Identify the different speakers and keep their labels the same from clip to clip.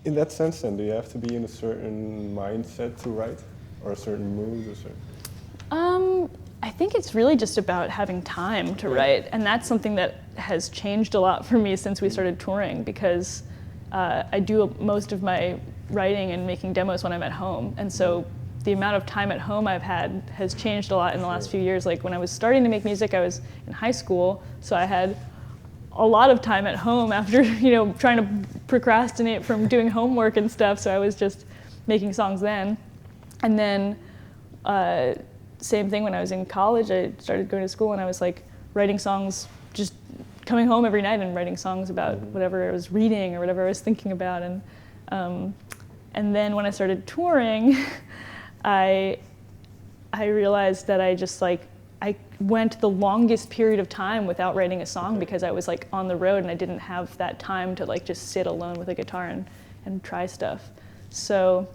Speaker 1: In that sense, then, do you have to be in a certain mindset to write, or a certain mood, or certain?
Speaker 2: I think it's really just about having time to write, and that's something that has changed a lot for me since we started touring, because I do most of my writing and making demos when I'm at home, and so the amount of time at home I've had has changed a lot in the last few years. Like when I was starting to make music, I was in high school, so I had a lot of time at home after, trying to procrastinate from doing homework and stuff, so I was just making songs then. And then same thing when I was in college. I started going to school and I was like writing songs, just coming home every night and writing songs about whatever I was reading or whatever I was thinking about. And then when I started touring, I realized that I went the longest period of time without writing a song because I was like on the road and I didn't have that time to like just sit alone with a guitar and try stuff. So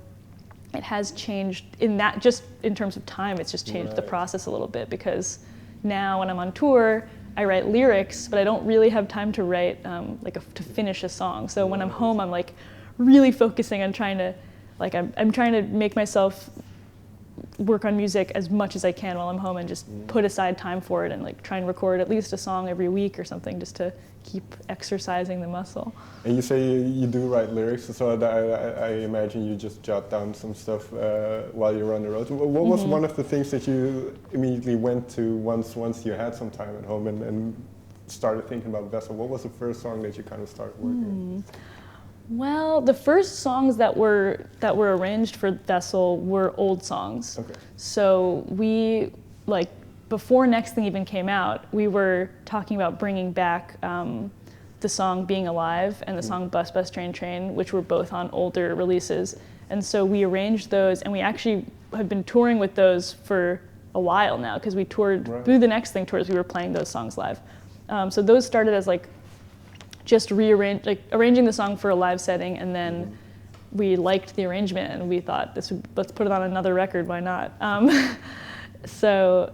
Speaker 2: it has changed in that, just in terms of time, it's just changed the process a little bit, because now when I'm on tour, I write lyrics, but I don't really have time to write to finish a song. So when I'm home, I'm like really focusing on trying to, like I'm trying to make myself work on music as much as I can while I'm home and just put aside time for it and like try and record at least a song every week or something, just to keep exercising the muscle.
Speaker 1: And you say you do write lyrics, so I imagine you just jot down some stuff while you're on the road. What was one of the things that you immediately went to once you had some time at home and started thinking about Vessel? What was the first song that you kind of started working on?
Speaker 2: Well, the first songs that were arranged for Vessel were old songs. Okay. So we, like, before Next Thing even came out, we were talking about bringing back the song Being Alive and the song Bus Bus Train Train, which were both on older releases. And so we arranged those, and we actually have been touring with those for a while now, because we toured through the Next Thing tours, we were playing those songs live. So those started as like just arranging the song for a live setting, and then we liked the arrangement and we thought let's put it on another record, why not? So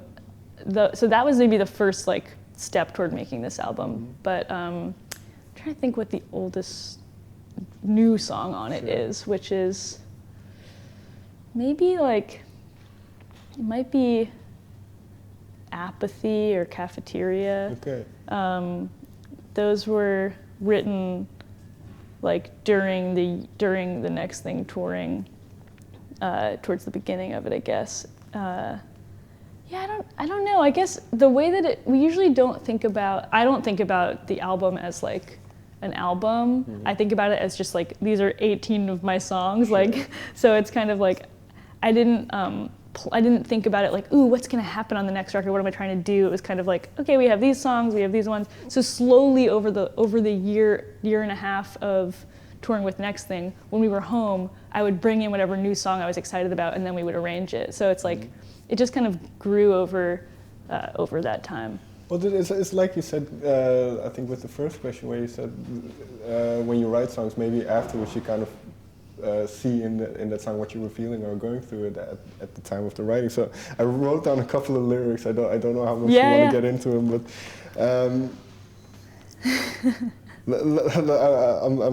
Speaker 2: that was maybe the first like step toward making this album. But I'm trying to think what the oldest new song on it is, which is maybe like, it might be Apathy or Cafeteria. Okay. Those were written like during the Next Thing touring, towards the beginning of it, I guess. I don't know. I guess the way that we usually I don't think about the album as like an album. I think about it as just like, these are 18 of my songs. Like, so it's kind of like, I didn't think about it like, ooh, what's gonna happen on the next record? What am I trying to do? It was kind of like, okay, we have these songs, we have these ones. So slowly over the year and a half of touring with Next Thing, when we were home, I would bring in whatever new song I was excited about, and then we would arrange it. So it's like, it just kind of grew over that time.
Speaker 1: Well, it's like you said, I think with the first question, where you said when you write songs, maybe afterwards you kind of see in that song what you were feeling or going through it at the time of the writing. So I wrote down a couple of lyrics. I don't know how much you want to get into them, but I'm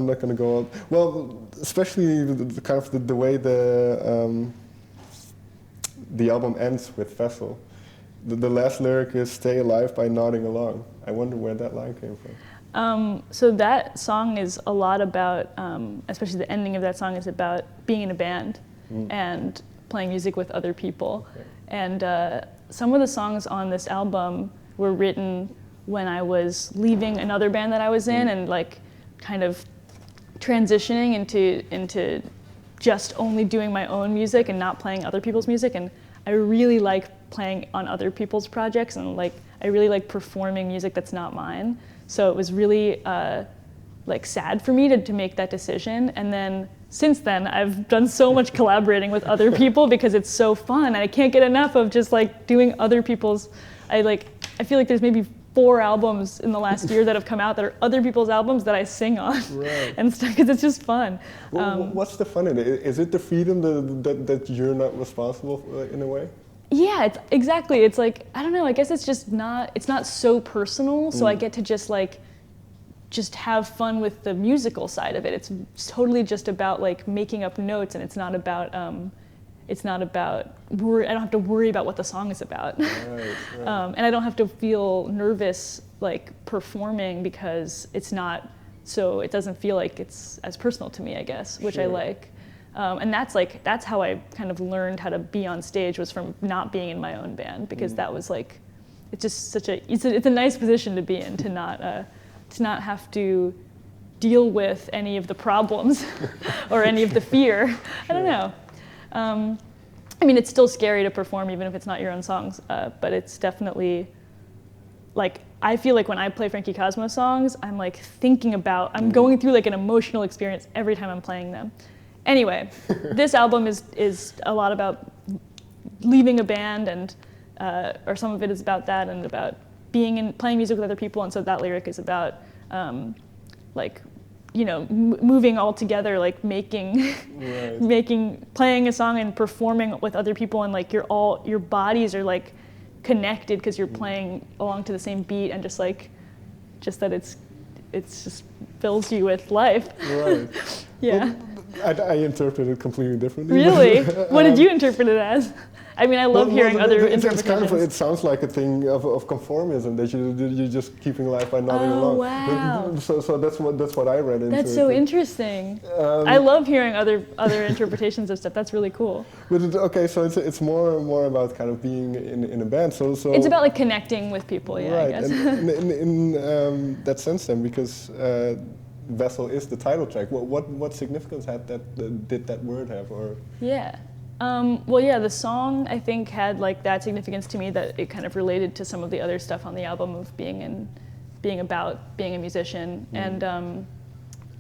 Speaker 1: not going to go on. Well, especially the way the album ends with Vessel. The last lyric is "Stay alive by nodding along." I wonder where that line came from.
Speaker 2: So that song is a lot about, especially the ending of that song is about being in a band and playing music with other people. Okay. And some of the songs on this album were written when I was leaving another band that I was in and like kind of transitioning into just only doing my own music and not playing other people's music. And I really like playing on other people's projects, and like I really like performing music that's not mine. So it was really like sad for me to make that decision. And then since then, I've done so much collaborating with other people because it's so fun, and I can't get enough of just like doing other people's. I feel like there's maybe 4 albums in the last year that have come out that are other people's albums that I sing on and stuff, because it's just fun.
Speaker 1: Well, what's the fun in it? Is it the freedom that you're not responsible for, in a way?
Speaker 2: Yeah, exactly. It's like, I don't know, I guess it's just not so personal, so I get to just like just have fun with the musical side of it. It's totally just about like making up notes, and it's not about worry. I don't have to worry about what the song is about.
Speaker 1: Right.
Speaker 2: And I don't have to feel nervous like performing because it's not, so it doesn't feel like it's as personal to me, I guess, which I like. And that's how I kind of learned how to be on stage, was from not being in my own band, because that was like, it's just such it's a nice position to be in, to not have to deal with any of the problems or any of the fear. I don't know. I mean, it's still scary to perform even if it's not your own songs, but it's definitely, like, I feel like when I play Frankie Cosmo songs, I'm like I'm going through like an emotional experience every time I'm playing them. Anyway, this album is a lot about leaving a band, and or some of it is about that, and about playing music with other people, and so that lyric is about like, you know, moving all together, like playing a song and performing with other people, and like your bodies are like connected because you're playing along to the same beat, and just that it's just fills you with life.
Speaker 1: Right.
Speaker 2: Yeah.
Speaker 1: Well, I interpret it completely differently.
Speaker 2: Really? What did you interpret it as? I mean, I love hearing other interpretations.
Speaker 1: It's kind of, it sounds like a thing of conformism, that you're just keeping life by nodding along.
Speaker 2: Wow.
Speaker 1: So that's what I read into it.
Speaker 2: That's so interesting. I love hearing other interpretations of stuff. That's really cool.
Speaker 1: But okay, so it's more about kind of being in a band. So it's
Speaker 2: about like connecting with people. Yeah,
Speaker 1: right.
Speaker 2: I guess.
Speaker 1: And in that sense, then, because Vessel is the title track. What significance did that word have? Or
Speaker 2: yeah. Well, yeah, the song I think had like that significance to me, that it kind of related to some of the other stuff on the album of being a musician, and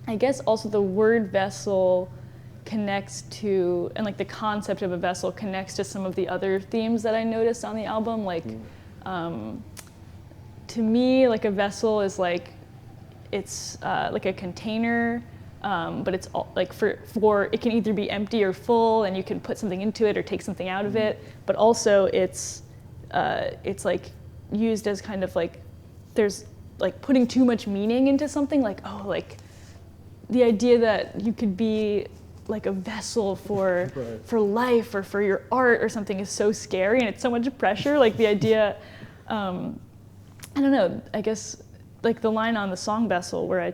Speaker 2: I guess also the word vessel connects to, and like the concept of a vessel connects to some of the other themes that I noticed on the album. Like, to me, like a vessel is like, it's like a container. But it's all, like for it can either be empty or full, and you can put something into it or take something out of it. But also it's like used as kind of like, there's like putting too much meaning into something, like, oh, like the idea that you could be like a vessel for life or for your art or something is so scary, and it's so much pressure. Like the idea, I don't know, I guess like the line on the song Vessel where I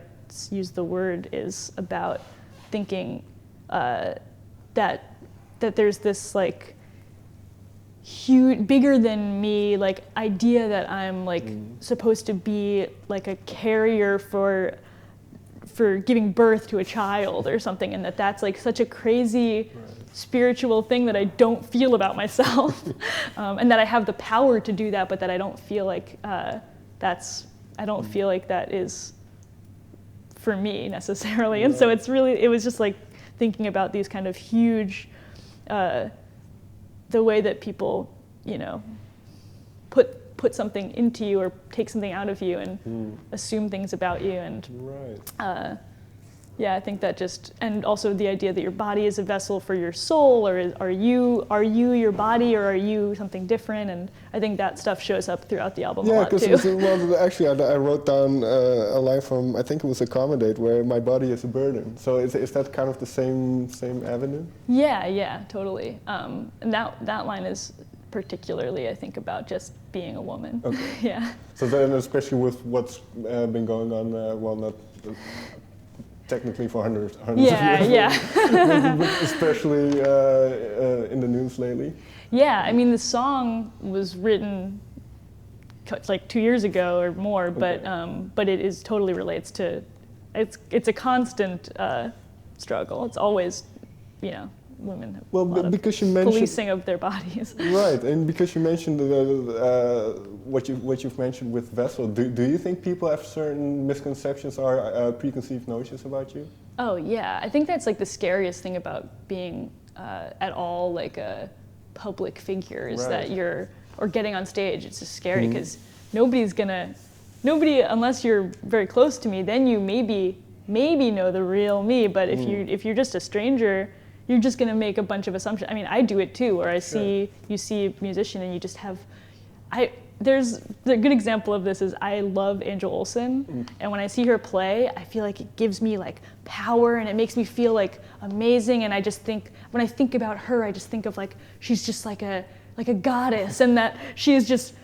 Speaker 2: use the word is about thinking that there's this like huge, bigger than me like idea that I'm like supposed to be like a carrier for giving birth to a child or something, and that's like such a crazy spiritual thing that I don't feel about myself, and that I have the power to do that, but that I don't feel like that is for me necessarily. And so it was just like thinking about these kind of huge, the way that people, you know, put something into you or take something out of you and assume things about you, and yeah, I think that just, and also the idea that your body is a vessel for your soul, or are you your body, or are you something different? And I think that stuff shows up throughout the album a lot too.
Speaker 1: Well, actually, I wrote down a line from, I think it was Accommodate, where my body is a burden. So is that kind of the same avenue?
Speaker 2: Yeah, totally. And that line is particularly, I think, about just being a woman. Okay. Yeah.
Speaker 1: So then, especially with what's been going on, well, not technically for hundreds of years.
Speaker 2: Yeah.
Speaker 1: But especially in the news lately.
Speaker 2: Yeah, I mean, the song was written like 2 years ago or more, but it is totally relates to, it's a constant struggle. It's always, you know, women have a lot
Speaker 1: because
Speaker 2: of
Speaker 1: you mentioned
Speaker 2: policing of their bodies.
Speaker 1: Right, and because you mentioned what you've mentioned with Vessel, do you think people have certain misconceptions or preconceived notions about you?
Speaker 2: Oh yeah, I think that's like the scariest thing about being at all like a public figure, is that or getting on stage. It's just scary because nobody, unless you're very close to me, then you maybe know the real me. But if you're just a stranger, you're just gonna make a bunch of assumptions. I mean, I do it too, where you see a musician and you just have, the good example of this is I love Angel Olsen, and when I see her play, I feel like it gives me like power and it makes me feel like amazing. And I just think, when I think about her, I just think of like she's just like a goddess, and that she is just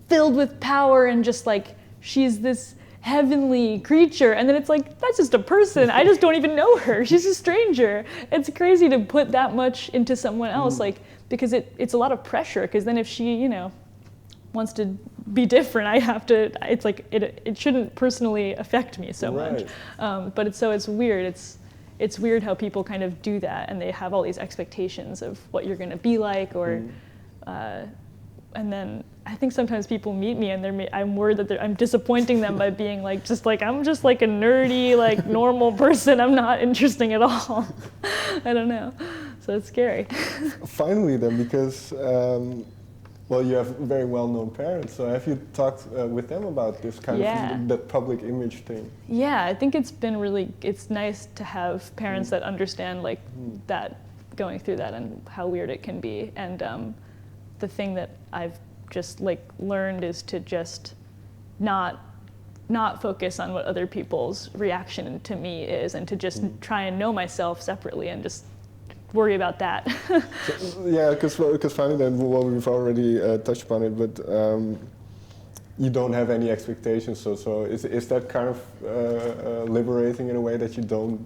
Speaker 2: filled with power and just like she's this heavenly creature. And then it's like, that's just a person. I just don't even know her. She's a stranger. It's crazy to put that much into someone else, like, because it's a lot of pressure, because then if she, you know, wants to be different, I have to, it's like, it shouldn't personally affect me so much. But it's weird. It's weird how people kind of do that, and they have all these expectations of what you're gonna be like, or, and then I think sometimes people meet me and I'm worried that I'm disappointing them by being like, I'm just like a nerdy, like normal person. I'm not interesting at all. I don't know. So it's scary.
Speaker 1: Finally then, because, well, you have very well-known parents, so have you talked with them about this kind of, that public image thing? Yeah,
Speaker 2: I think it's nice to have parents that understand like that, going through that and how weird it can be. And the thing that I've just like learned is to just not focus on what other people's reaction to me is, and to just try and know myself separately and just worry about that.
Speaker 1: So, yeah, because finally then, well, we've already touched upon it, but you don't have any expectations, so is that kind of liberating in a way, that you don't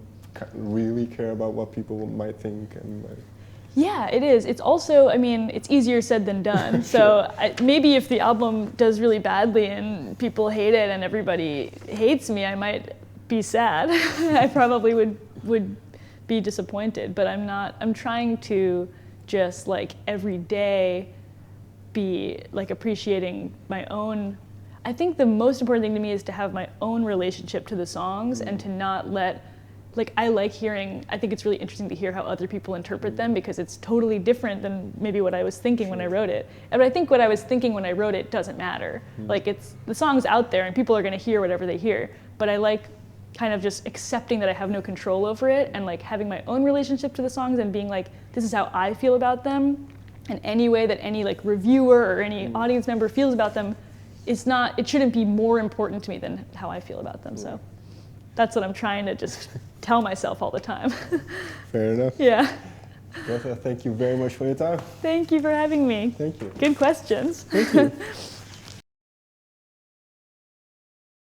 Speaker 1: really care about what people might think? And
Speaker 2: yeah, it is. It's also, I mean, it's easier said than done. So maybe if the album does really badly and people hate it and everybody hates me, I might be sad. I probably would be disappointed, but I'm not. I'm trying to just like every day be like appreciating my own. I think the most important thing to me is to have my own relationship to the songs, and to not let, like, I like hearing, I think it's really interesting to hear how other people interpret them, because it's totally different than maybe what I was thinking when I wrote it. But I think what I was thinking when I wrote it doesn't matter. Like, the song's out there and people are gonna hear whatever they hear, but I like kind of just accepting that I have no control over it, and like having my own relationship to the songs and being like, this is how I feel about them, and any way that any like reviewer or any audience member feels about them it shouldn't be more important to me than how I feel about them. So that's what I'm trying to just tell myself all the time.
Speaker 1: Fair enough.
Speaker 2: Yeah.
Speaker 1: Greta, thank you very much for your time.
Speaker 2: Thank you for having me.
Speaker 1: Thank you.
Speaker 2: Good questions.
Speaker 1: Thank you.